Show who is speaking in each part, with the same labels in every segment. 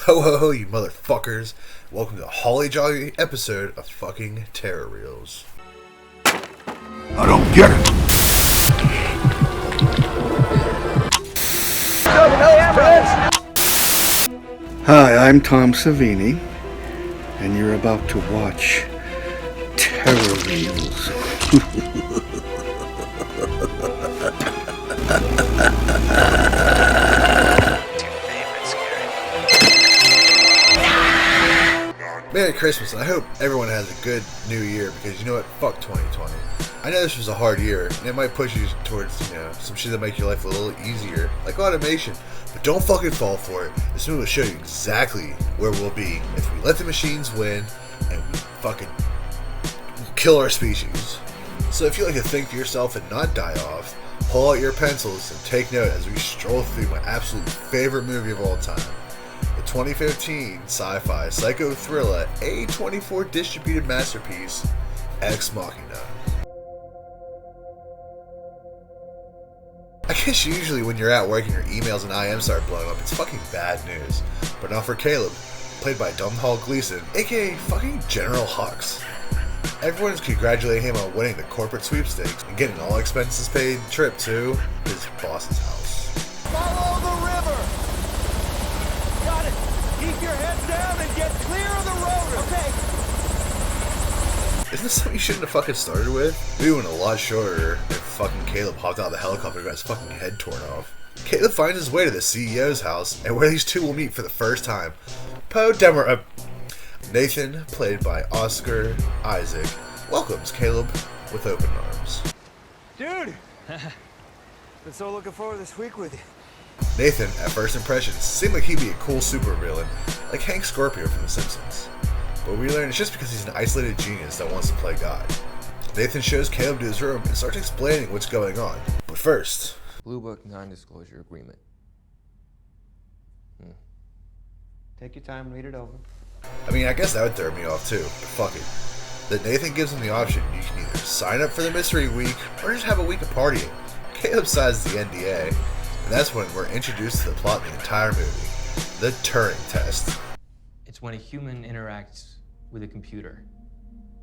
Speaker 1: Ho ho ho, you motherfuckers. Welcome to a holly jolly episode of fucking Terror Reels.
Speaker 2: I don't get it.
Speaker 3: Hi, I'm Tom Savini, and you're about to watch Terror Reels.
Speaker 1: Merry Christmas, and I hope everyone has a good new year, because you know what? Fuck 2020. I know this was a hard year, and it might push you towards, some shit that make your life a little easier, like automation. But don't fucking fall for it. This movie will show you exactly where we'll be if we let the machines win and we fucking kill our species. So if you like to think to yourself and not die off, pull out your pencils and take note as we stroll through my absolute favorite movie of all time. The 2015 sci-fi psycho thriller A24 distributed masterpiece, Ex Machina. I guess usually when you're at work and your emails and IMs start blowing up, it's fucking bad news. But not for Caleb, played by Domhnall Gleeson, aka fucking General Hux. Everyone's congratulating him on winning the corporate sweepstakes and getting an all expenses paid trip to his boss's house.
Speaker 4: Follow the river! Got it! Keep your heads down and get clear of the road! Okay.
Speaker 1: Isn't this something you shouldn't have fucking started with? We went a lot shorter if fucking Caleb hopped out of the helicopter and got his fucking head torn off. Caleb finds his way to the CEO's house, and where these two will meet for the first time. Nathan, played by Oscar Isaac, welcomes Caleb with open arms.
Speaker 4: Dude! Been so looking forward to this week with you.
Speaker 1: Nathan, at first impressions, seemed like he'd be a cool supervillain, like Hank Scorpio from The Simpsons. But we learn it's just because he's an isolated genius that wants to play God. Nathan shows Caleb to his room and starts explaining what's going on. But first...
Speaker 5: Blue Book non-disclosure agreement.
Speaker 6: Take your time, read it over.
Speaker 1: I mean, I guess that would throw me off too, but fuck it. That Nathan gives him the option, you can either sign up for the mystery week, or just have a week of partying. Caleb signs the NDA, and that's when we're introduced to the plot of the entire movie. The Turing test.
Speaker 5: It's when a human interacts with a computer.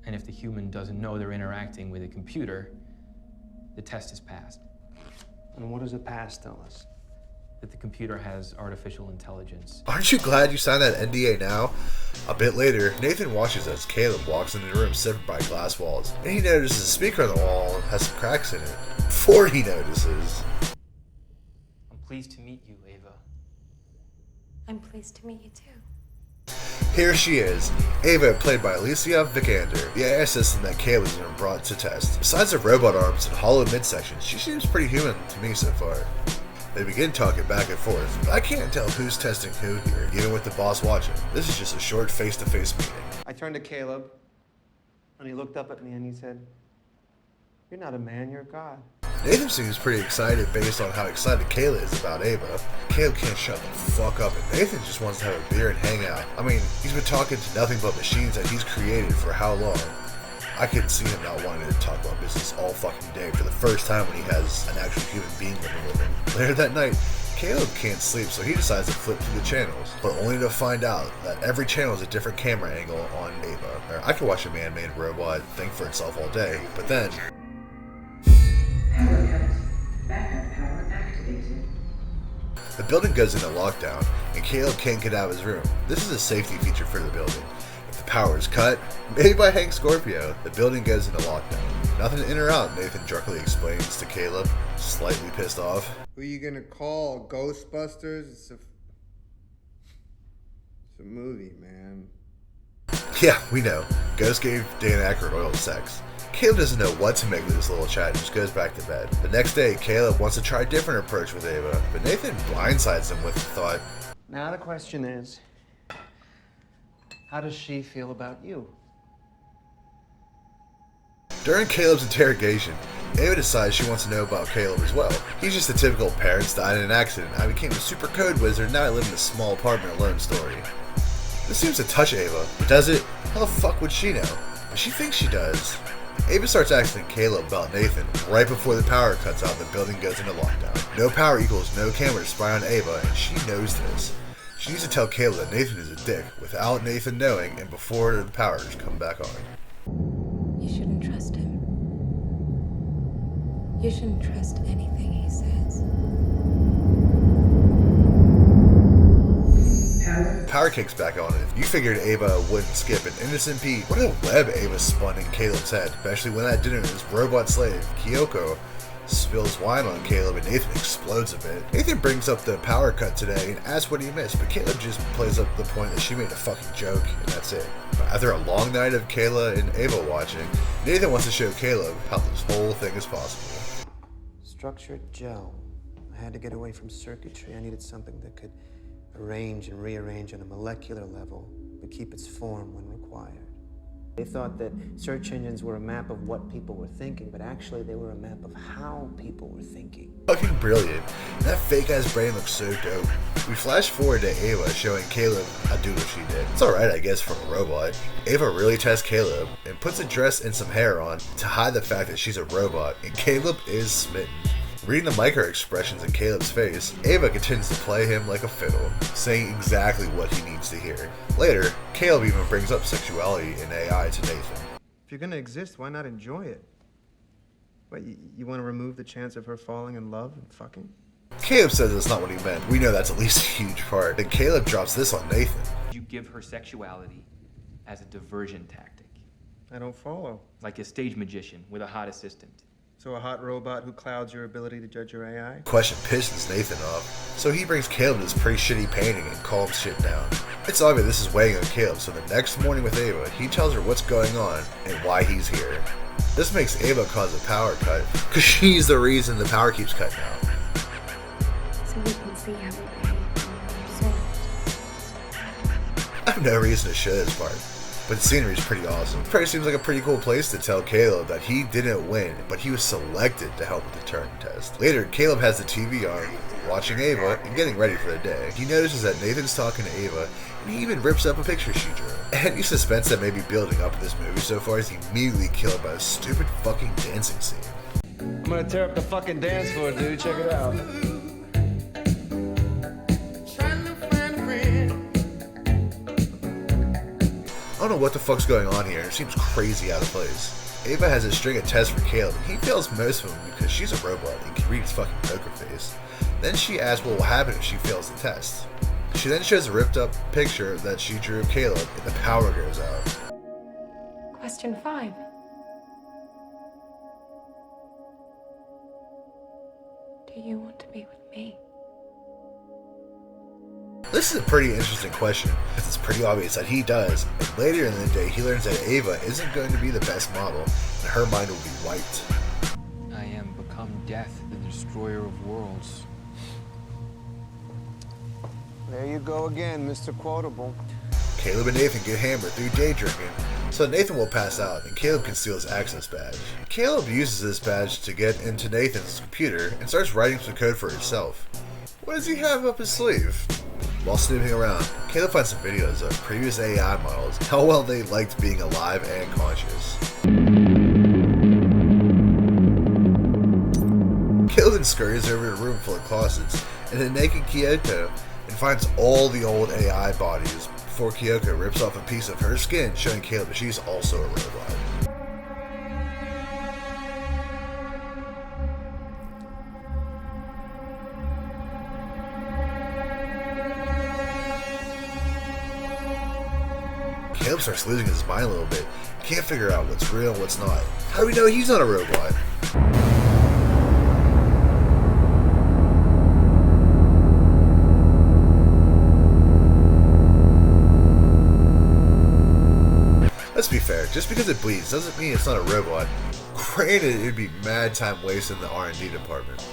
Speaker 5: And if the human doesn't know they're interacting with a computer, the test is passed.
Speaker 6: And what does a pass tell us?
Speaker 5: That the computer has artificial intelligence.
Speaker 1: Aren't you glad you signed that NDA now? A bit later, Nathan watches as Caleb walks into the room separated by glass walls, and he notices a speaker on the wall has some cracks in it. Before he notices...
Speaker 5: I'm pleased to meet you, Ava.
Speaker 7: I'm pleased to meet you too.
Speaker 1: Here she is, Ava, played by Alicia Vikander, the AI system that Caleb has been brought to test. Besides her robot arms and hollow midsections, she seems pretty human to me so far. They begin talking back and forth, but I can't tell who's testing who here, even with the boss watching. This is just a short face-to-face meeting.
Speaker 6: I turned to Caleb, and he looked up at me and he said, "You're not a man, you're God."
Speaker 1: Nathan seems pretty excited based on how excited Caleb is about Ava. Caleb can't shut the fuck up, and Nathan just wants to have a beer and hang out. I mean, he's been talking to nothing but machines that he's created for how long? I could see him not wanting to talk about business all fucking day for the first time when he has an actual human being living with him. Later that night, Caleb can't sleep, so he decides to flip through the channels, but only to find out that every channel is a different camera angle on Ava. Or I could watch a man-made robot think for itself all day, but then...
Speaker 8: Power cut. Backup power activated.
Speaker 1: The building goes into lockdown, and Caleb can't get out of his room. This is a safety feature for the building. If the power is cut, maybe by Hank Scorpio, the building goes into lockdown. Nothing in or out, Nathan drunkenly explains to Caleb, slightly pissed off.
Speaker 9: Who you gonna call? Ghostbusters? It's a movie, man.
Speaker 1: Yeah, we know. Ghost gave Dan Aykroyd oral sex. Caleb doesn't know what to make of this little chat and just goes back to bed. The next day, Caleb wants to try a different approach with Ava, but Nathan blindsides him with the thought,
Speaker 6: Now the question is, how does she feel about you?
Speaker 1: During Caleb's interrogation, Ava decides she wants to know about Caleb as well. He's just a typical parents died in an accident, I became a super code wizard, and now I live in a small apartment alone story. This seems to touch Ava, but does it? How the fuck would she know? But she thinks she does. Ava starts asking Caleb about Nathan. Right before the power cuts out, the building goes into lockdown. No power equals no camera to spy on Ava, and she knows this. She needs to tell Caleb that Nathan is a dick without Nathan knowing and before the powers come back on.
Speaker 7: You shouldn't trust him. You shouldn't trust anything he says.
Speaker 1: Power kicks back on it. You figured Ava wouldn't skip an innocent Pete. What a web Ava spun in Caleb's head, especially when at dinner his robot slave, Kyoko, spills wine on Caleb and Nathan explodes a bit. Nathan brings up the power cut today and asks what he missed, but Caleb just plays up the point that she made a fucking joke and that's it. After a long night of Kayla and Ava watching, Nathan wants to show Caleb how this whole thing is possible.
Speaker 6: Structured gel. I had to get away from circuitry. I needed something that could arrange and rearrange on a molecular level, but keep its form when required. They thought that search engines were a map of what people were thinking, but actually they were a map of how people were thinking.
Speaker 1: Fucking brilliant. That fake ass brain looks so dope. We flash forward to Ava showing Caleb how to do what she did. It's alright, I guess, for a robot. Ava really tests Caleb and puts a dress and some hair on to hide the fact that she's a robot, and Caleb is smitten. Reading the micro expressions in Caleb's face, Ava continues to play him like a fiddle, saying exactly what he needs to hear. Later, Caleb even brings up sexuality in AI to Nathan.
Speaker 6: If you're gonna exist, why not enjoy it? What, you want to remove the chance of her falling in love and fucking?
Speaker 1: Caleb says that's not what he meant. We know that's at least a huge part. Then Caleb drops this on Nathan.
Speaker 5: You give her sexuality as a diversion tactic.
Speaker 6: I don't follow.
Speaker 5: Like a stage magician with a hot assistant.
Speaker 6: So a hot robot who clouds your ability to judge your AI?
Speaker 1: Question pisses Nathan off, so he brings Caleb to this pretty shitty painting and calms shit down. It's obvious this is weighing on Caleb, so the next morning with Ava, he tells her what's going on and why he's here. This makes Ava cause a power cut, because she's the reason the power keeps cutting out.
Speaker 7: So we can see everything. So
Speaker 1: I have no reason to show this part, but the scenery is pretty awesome. It probably seems like a pretty cool place to tell Caleb that he didn't win, but he was selected to help with the Turing test. Later, Caleb has the TV on, watching Ava and getting ready for the day. He notices that Nathan's talking to Ava, and he even rips up a picture she drew. Any suspense that may be building up in this movie so far is immediately killed by a stupid fucking dancing scene.
Speaker 6: I'm gonna tear up the fucking dance floor, dude. Check it out.
Speaker 1: I don't know what the fuck's going on here, it seems crazy out of place. Ava has a string of tests for Caleb, and he fails most of them because she's a robot and can read his fucking poker face. Then she asks what will happen if she fails the test. She then shows a ripped up picture that she drew of Caleb, and the power goes out.
Speaker 7: Question 5. Do you want to be with me?
Speaker 1: This is a pretty interesting question, because it's pretty obvious that he does, and later in the day he learns that Ava isn't going to be the best model, and her mind will be wiped.
Speaker 5: I am become death, the destroyer of worlds.
Speaker 6: There you go again, Mr. Quotable.
Speaker 1: Caleb and Nathan get hammered through day drinking, so Nathan will pass out and Caleb can steal his access badge. Caleb uses this badge to get into Nathan's computer and starts writing some code for himself. What does he have up his sleeve? While snooping around, Caleb finds some videos of previous AI models, how well they liked being alive and conscious. Caleb then scurries over to a room full of closets and a naked Kyoko and finds all the old AI bodies before Kyoko rips off a piece of her skin, showing Caleb that she's also a robot. Caleb starts losing his mind a little bit. Can't figure out what's real and what's not. How do we know he's not a robot? Let's be fair, just because it bleeds doesn't mean it's not a robot. Granted, it'd be mad time wasted in the R&D department.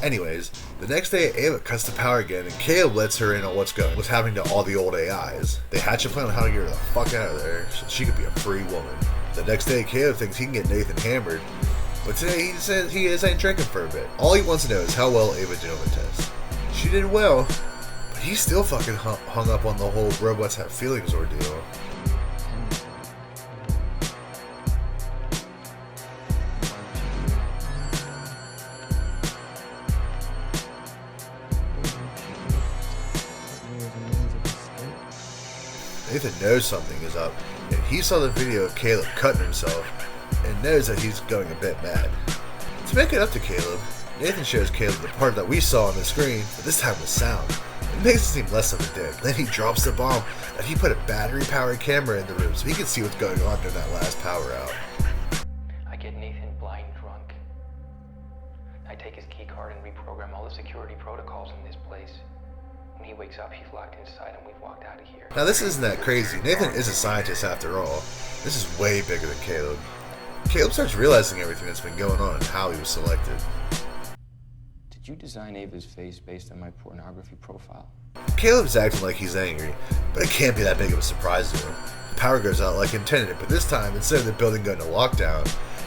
Speaker 1: Anyways, the next day Ava cuts the power again and Caleb lets her in on what's happening to all the old AIs. They hatch a plan on how to get her the fuck out of there so she could be a free woman. The next day Caleb thinks he can get Nathan hammered, but today he says he ain't drinking for a bit. All he wants to know is how well Ava did on the test. She did well, but he's still fucking hung up on the whole robots have feelings ordeal. Nathan knows something is up, and he saw the video of Caleb cutting himself and knows that he's going a bit mad. To make it up to Caleb, Nathan shows Caleb the part that we saw on the screen, but this time with sound. It makes it seem less of a dick. Then he drops the bomb that he put a battery-powered camera in the room so he can see what's going on during that last power out.
Speaker 5: I get Nathan blind drunk. I take his key card and reprogram all the security protocols in this place. When he wakes up, he's locked inside and we've walked out of here.
Speaker 1: Now this isn't that crazy. Nathan is a scientist after all. This is way bigger than Caleb. Caleb starts realizing everything that's been going on and how he was selected.
Speaker 5: Did you design Ava's face based on my pornography profile?
Speaker 1: Caleb's acting like he's angry, but it can't be that big of a surprise to him. The power goes out like intended, but this time, instead of the building going to lockdown,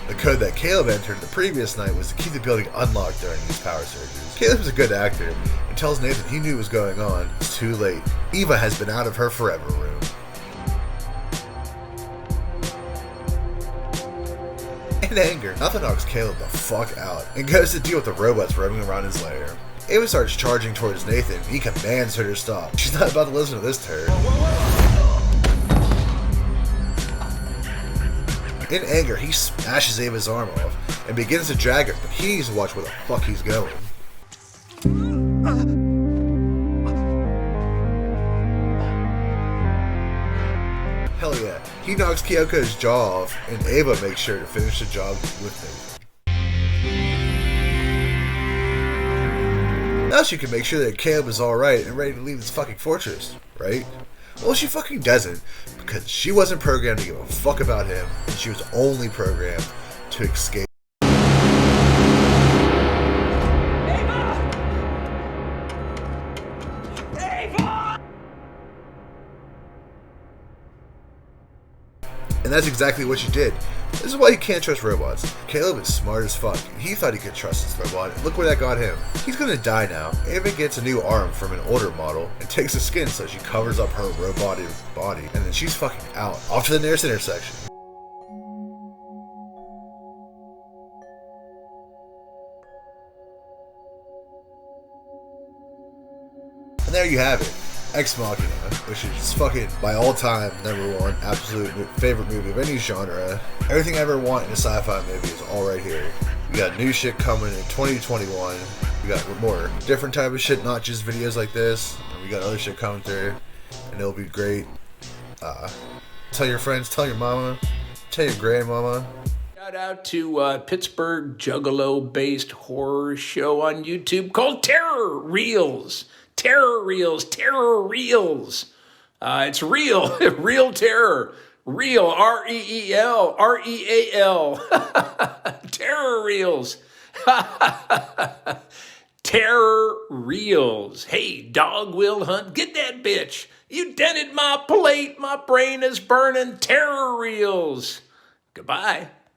Speaker 1: the code that Caleb entered the previous night was to keep the building unlocked during these power surges. Caleb's a good actor and tells Nathan he knew what was going on. It's too late. Eva has been out of her forever room. In anger, Nathan knocks Caleb the fuck out and goes to deal with the robots roaming around his lair. Ava starts charging towards Nathan and he commands her to stop. She's not about to listen to this turd. In anger, he smashes Ava's arm off and begins to drag her, but he needs to watch where the fuck he's going. Hell yeah, he knocks Kyoko's jaw off, and Ava makes sure to finish the job with Nathan. Now she can make sure that Caleb is alright and ready to leave this fucking fortress, right? Well, she fucking doesn't, because she wasn't programmed to give a fuck about him, and she was only programmed to escape. And that's exactly what she did. This is why you can't trust robots. Caleb is smart as fuck, and he thought he could trust this robot, and look where that got him. He's gonna die now. Ava gets a new arm from an older model, and takes the skin so she covers up her robotic body, and then she's fucking out, off to the nearest intersection. And there you have it. Ex Machina, which is fucking, by all time, #1 absolute favorite movie of any genre. Everything I ever want in a sci-fi movie is all right here. We got new shit coming in 2021. We got more different type of shit, not just videos like this. And we got other shit coming through, and it'll be great. Tell your friends, tell your mama, tell your grandmama.
Speaker 10: Shout out to Pittsburgh Juggalo-based horror show on YouTube called Terror Reels. Terror Reels, Terror Reels. It's real, real terror. Real, R-E-E-L, R-E-A-L. Terror Reels. Terror Reels. Hey, dog will hunt. Get that bitch. You dented my plate. My brain is burning. Terror Reels. Goodbye.